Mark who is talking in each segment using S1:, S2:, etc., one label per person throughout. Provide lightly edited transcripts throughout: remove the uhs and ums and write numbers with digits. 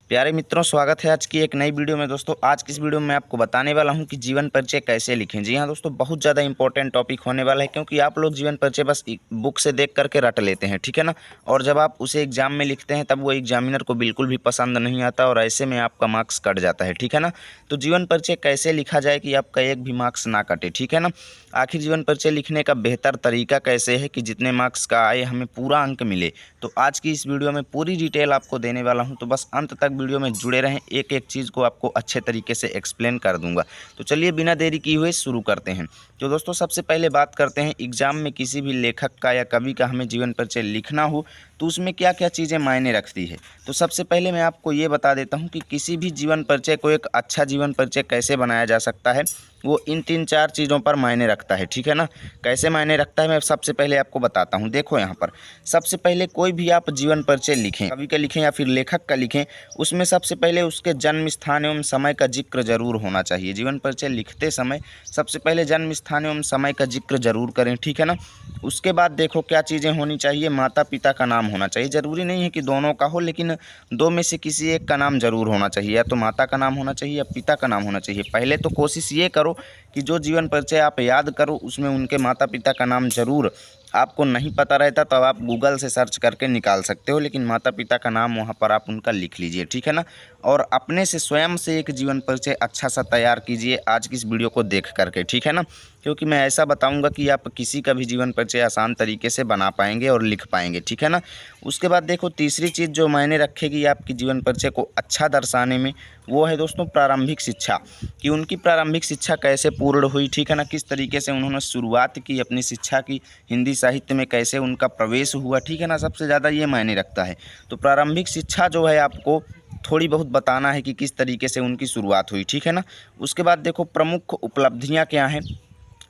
S1: प्यारे मित्रों, स्वागत है आज की एक नई वीडियो में। दोस्तों, आज की इस वीडियो में मैं आपको बताने वाला हूं कि जीवन परिचय कैसे लिखें। जी हाँ दोस्तों, बहुत ज़्यादा इंपॉर्टेंट टॉपिक होने वाला है, क्योंकि आप लोग जीवन परिचय बस बुक से देख करके रट लेते हैं, ठीक है ना। और जब आप उसे एग्जाम में लिखते हैं तब वो एग्जामिनर को बिल्कुल भी पसंद नहीं आता और ऐसे में आपका मार्क्स कट जाता है, ठीक है ना। तो जीवन परिचय कैसे लिखा जाए कि आपका एक भी मार्क्स ना कटे, ठीक है ना। आखिर जीवन परिचय लिखने का बेहतर तरीका कैसे है कि जितने मार्क्स का आए हमें पूरा अंक मिले। तो आज की इस वीडियो में पूरी डिटेल आपको देने वाला हूं, तो बस अंत तक वीडियो में जुड़े रहें। एक एक चीज़ को आपको अच्छे तरीके से एक्सप्लेन कर दूंगा। तो चलिए बिना देरी किए हुए शुरू करते हैं। तो दोस्तों, सबसे पहले बात करते हैं, एग्जाम में किसी भी लेखक का या कवि का हमें जीवन परिचय लिखना हो तो उसमें क्या क्या चीज़ें मायने रखती है। तो सबसे पहले मैं आपको ये बता देता हूँ कि किसी भी जीवन परिचय को एक अच्छा जीवन परिचय कैसे बनाया जा सकता है। वो इन 3-4 चीज़ों पर मायने रखता है, ठीक है ना। कैसे मायने रखता है मैं सबसे पहले आपको बताता हूँ। देखो यहाँ पर सबसे पहले कोई भी आप जीवन परिचय लिखें, कवि का लिखें या फिर लेखक का लिखें, उसमें सबसे पहले उसके जन्म स्थान एवं समय का जिक्र जरूर होना चाहिए। जीवन परिचय लिखते समय सबसे पहले जन्म स्थान एवं समय का जिक्र जरूर करें, ठीक है ना। उसके बाद देखो क्या चीज़ें होनी चाहिए, माता पिता का नाम होना चाहिए। ज़रूरी नहीं है कि दोनों का हो, लेकिन दो में से किसी एक का नाम जरूर होना चाहिए। या तो माता का नाम होना चाहिए या पिता का नाम होना चाहिए। पहले तो कोशिश ये करो कि जो जीवन परिचय आप याद करो उसमें उनके माता पिता का नाम जरूर, आपको नहीं पता रहता तो आप गूगल से सर्च करके निकाल सकते हो, लेकिन माता पिता का नाम वहाँ पर आप उनका लिख लीजिए, ठीक है ना। और अपने से स्वयं से एक जीवन परिचय अच्छा सा तैयार कीजिए आज की इस वीडियो को देख करके, ठीक है ना। क्योंकि मैं ऐसा बताऊंगा कि आप किसी का भी जीवन परिचय आसान तरीके से बना पाएंगे और लिख पाएंगे, ठीक है ना। उसके बाद देखो तीसरी चीज़ जो मायने रखेगी आपकी जीवन परिचय को अच्छा दर्शाने में, वो है दोस्तों प्रारंभिक शिक्षा। कि उनकी प्रारंभिक शिक्षा कैसे पूर्ण हुई, ठीक है ना। किस तरीके से उन्होंने शुरुआत की अपनी शिक्षा की, हिंदी साहित्य में कैसे उनका प्रवेश हुआ, ठीक है ना। सबसे ज़्यादा ये मायने रखता है। तो प्रारंभिक शिक्षा जो है आपको थोड़ी बहुत बताना है कि किस तरीके से उनकी शुरुआत हुई, ठीक है ना। उसके बाद देखो प्रमुख उपलब्धियाँ क्या हैं,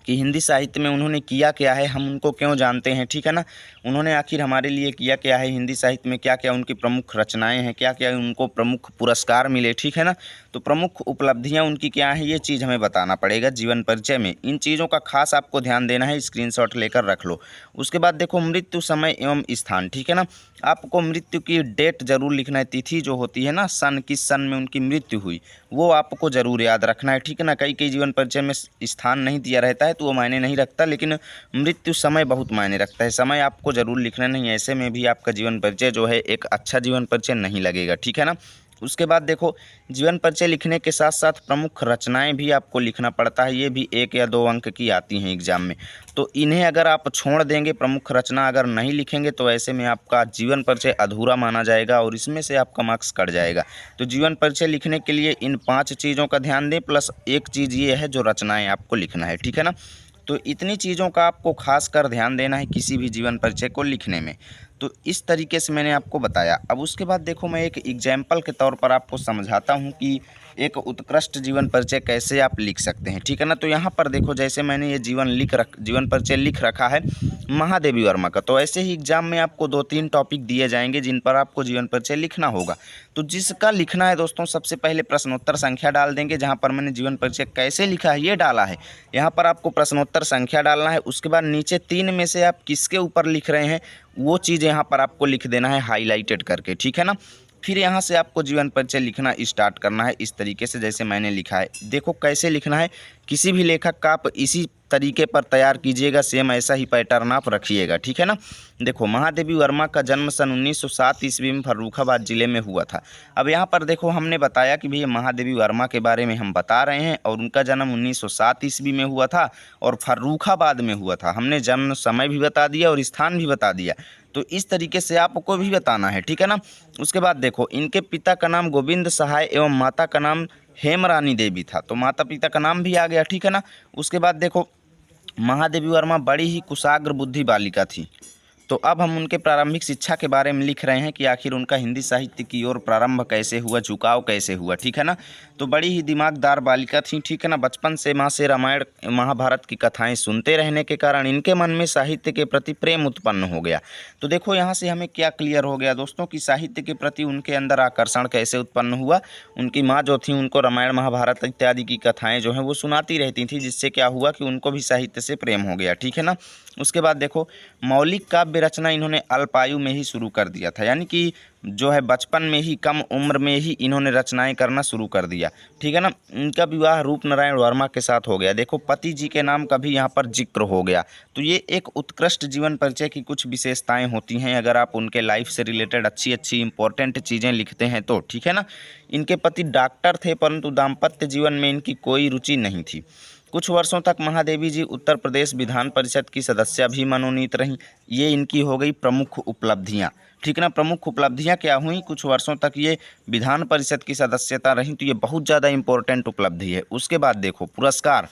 S1: कि हिंदी साहित्य में उन्होंने किया क्या है, हम उनको क्यों जानते हैं, ठीक है ना। उन्होंने आखिर हमारे लिए किया क्या है, हिंदी साहित्य में क्या क्या उनकी प्रमुख रचनाएं हैं, क्या क्या उनको प्रमुख पुरस्कार मिले, ठीक है ना। तो प्रमुख उपलब्धियां उनकी क्या है, ये चीज़ हमें बताना पड़ेगा जीवन परिचय में। इन चीज़ों का खास आपको ध्यान देना है, स्क्रीनशॉट लेकर रख लो। उसके बाद देखो मृत्यु समय एवं स्थान, ठीक है ना। आपको मृत्यु की डेट जरूर लिखना है, तिथि जो होती है ना, सन किस सन में उनकी मृत्यु हुई, वो आपको ज़रूर याद रखना है, ठीक है ना। कई कई जीवन परिचय में स्थान नहीं दिया रहता है तो वो मायने नहीं रखता, लेकिन मृत्यु समय बहुत मायने रखता है। समय आपको ज़रूर लिखना नहीं, ऐसे में भी आपका जीवन परिचय जो है एक अच्छा जीवन परिचय नहीं लगेगा, ठीक है ना। उसके बाद देखो जीवन परिचय लिखने के साथ साथ प्रमुख रचनाएं भी आपको लिखना पड़ता है। ये भी 1 या 2 अंक की आती हैं एग्जाम में। तो इन्हें अगर आप छोड़ देंगे, प्रमुख रचना अगर नहीं लिखेंगे, तो ऐसे में आपका जीवन परिचय अधूरा माना जाएगा और इसमें से आपका मार्क्स कट जाएगा। तो जीवन परिचय लिखने के लिए इन 5 चीज़ों का ध्यान दें, प्लस एक चीज़ ये है जो रचनाएं आपको लिखना है, ठीक है ना। तो इतनी चीज़ों का आपको खास कर ध्यान देना है किसी भी जीवन परिचय को लिखने में। तो इस तरीके से मैंने आपको बताया। अब उसके बाद देखो मैं एक एग्जाम्पल के तौर पर आपको समझाता हूँ कि एक उत्कृष्ट जीवन परिचय कैसे आप लिख सकते हैं, ठीक है ना। तो यहाँ पर देखो जैसे मैंने ये जीवन परिचय लिख रखा है महादेवी वर्मा का। तो ऐसे ही एग्जाम में आपको 2-3 टॉपिक दिए जाएंगे जिन पर आपको जीवन परिचय लिखना होगा। तो जिसका लिखना है दोस्तों, सबसे पहले प्रश्नोत्तर संख्या डाल देंगे। जहाँ पर मैंने जीवन परिचय कैसे लिखा है ये डाला है, यहाँ पर आपको प्रश्नोत्तर संख्या डालना है। उसके बाद नीचे 3 में से आप किसके ऊपर लिख रहे हैं वो चीज़ यहाँ पर आपको लिख देना है हाईलाइटेड करके, ठीक है ना। फिर यहाँ से आपको जीवन परिचय लिखना स्टार्ट करना है इस तरीके से जैसे मैंने लिखा है। देखो कैसे लिखना है, किसी भी लेखक का आप इसी तरीके पर तैयार कीजिएगा, सेम ऐसा ही पैटर्न आप रखिएगा, ठीक है ना। देखो महादेवी वर्मा का जन्म सन 1907 ईस्वी में फर्रुखाबाद जिले में हुआ था। अब यहाँ पर देखो हमने बताया कि भैया महादेवी वर्मा के बारे में हम बता रहे हैं और उनका जन्म 1907 ईस्वी में हुआ था और फर्रुखाबाद में हुआ था। हमने जन्म समय भी बता दिया और स्थान भी बता दिया। तो इस तरीके से आपको भी बताना है, ठीक है ना। उसके बाद देखो इनके पिता का नाम गोविंद सहाय एवं माता का नाम हेमरानी देवी था। तो माता पिता का नाम भी आ गया, ठीक है ना। उसके बाद देखो महादेवी वर्मा बड़ी ही कुशाग्र बुद्धि बालिका थी। तो अब हम उनके प्रारंभिक शिक्षा के बारे में लिख रहे हैं कि आखिर उनका हिंदी साहित्य की ओर प्रारंभ कैसे हुआ, झुकाव कैसे हुआ, ठीक है ना। तो बड़ी ही दिमागदार बालिका थी, ठीक है ना। बचपन से माँ से रामायण महाभारत की कथाएं सुनते रहने के कारण इनके मन में साहित्य के प्रति प्रेम उत्पन्न हो गया। तो देखो यहाँ से हमें क्या क्लियर हो गया दोस्तों कि साहित्य के प्रति उनके अंदर आकर्षण कैसे उत्पन्न हुआ। उनकी माँ जो थी उनको रामायण महाभारत इत्यादि की कथाएँ जो हैं वो सुनाती रहती थी, जिससे क्या हुआ कि उनको भी साहित्य से प्रेम हो गया, ठीक है ना। उसके बाद देखो मौलिक काव्य काव्य रचना इन्होंने अल्पायु में ही शुरू कर दिया था, यानी कि जो है बचपन में ही, कम उम्र में ही इन्होंने रचनाएं करना शुरू कर दिया। ठीक है ना। इनका विवाह रूपनारायण वर्मा के साथ हो गया। देखो पति जी के नाम का भी यहाँ पर जिक्र हो गया। तो ये एक उत्कृष्ट जीवन परिचय की कुछ विशेषताएं होती हैं अगर आप उनके लाइफ से रिलेटेड अच्छी अच्छी इंपॉर्टेंट चीज़ें लिखते हैं तो। ठीक है ना। इनके पति डॉक्टर थे, परंतु दाम्पत्य जीवन में इनकी कोई रुचि नहीं थी। कुछ वर्षों तक महादेवी जी उत्तर प्रदेश विधान परिषद की सदस्य भी मनोनीत रहीं। ये इनकी हो गई प्रमुख उपलब्धियां। ठीक ना। प्रमुख उपलब्धियां क्या हुई, कुछ वर्षों तक ये विधान परिषद की सदस्यता रहीं, तो ये बहुत ज़्यादा इंपॉर्टेंट उपलब्धि है। उसके बाद देखो पुरस्कार,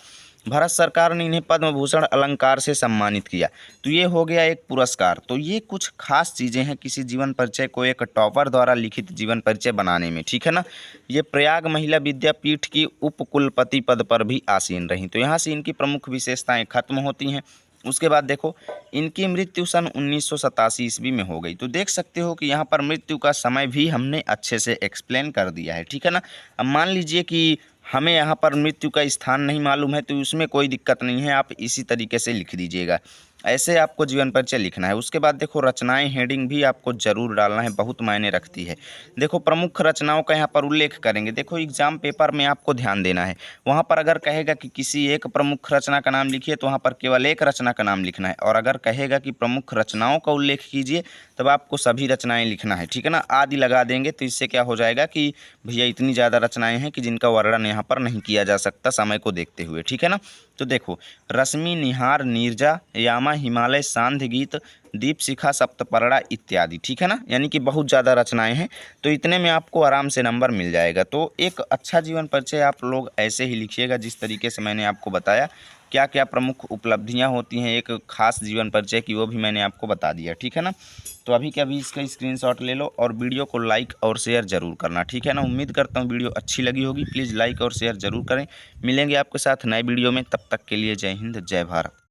S1: भारत सरकार ने इन्हें पद्म भूषण अलंकार से सम्मानित किया। तो ये हो गया एक पुरस्कार। तो ये कुछ खास चीज़ें हैं किसी जीवन परिचय को एक टॉपर द्वारा लिखित जीवन परिचय बनाने में। ठीक है ना। ये प्रयाग महिला विद्यापीठ की उप कुलपति पद पर भी आसीन रहीं। तो यहाँ से इनकी प्रमुख विशेषताएं खत्म होती हैं। उसके बाद देखो इनकी मृत्यु सन 1987 ईस्वी में हो गई। तो देख सकते हो कि यहाँ पर मृत्यु का समय भी हमने अच्छे से एक्सप्लेन कर दिया है। ठीक है ना। अब मान लीजिए कि हमें यहाँ पर मृत्यु का स्थान नहीं मालूम है, तो उसमें कोई दिक्कत नहीं है, आप इसी तरीके से लिख दीजिएगा। ऐसे आपको जीवन परिचय लिखना है। उसके बाद देखो रचनाएं, हेडिंग भी आपको जरूर डालना है, बहुत मायने रखती है। देखो प्रमुख रचनाओं का यहाँ पर उल्लेख करेंगे। देखो एग्जाम पेपर में आपको ध्यान देना है, वहाँ पर अगर कहेगा कि किसी एक प्रमुख रचना का नाम लिखिए तो वहाँ पर केवल एक रचना का नाम लिखना है, और अगर कहेगा कि प्रमुख रचनाओं का उल्लेख कीजिए तब आपको सभी रचनाएं लिखना है। ठीक है ना। आदि लगा देंगे तो इससे क्या हो जाएगा कि भैया इतनी ज़्यादा रचनाएं हैं कि जिनका वर्णन यहाँ पर नहीं किया जा सकता समय को देखते हुए। ठीक है ना। तो देखो रश्मि, निहार, नीरजा, यामा, हिमालय, सांध्य गीत, दीप शिखा, सप्तपर्णा इत्यादि। ठीक है ना। यानी कि बहुत ज़्यादा रचनाएं हैं, तो इतने में आपको आराम से नंबर मिल जाएगा। तो एक अच्छा जीवन परिचय आप लोग ऐसे ही लिखिएगा जिस तरीके से मैंने आपको बताया। क्या क्या प्रमुख उपलब्धियां होती हैं एक खास जीवन परिचय की, वो भी मैंने आपको बता दिया। ठीक है ना। तो अभी के अभी इसका स्क्रीनशॉट ले लो और वीडियो को लाइक और शेयर जरूर करना। ठीक है ना। उम्मीद करता हूँ वीडियो अच्छी लगी होगी। प्लीज़ लाइक और शेयर जरूर करें। मिलेंगे आपके साथ नए वीडियो में, तब तक के लिए जय हिंद, जय भारत।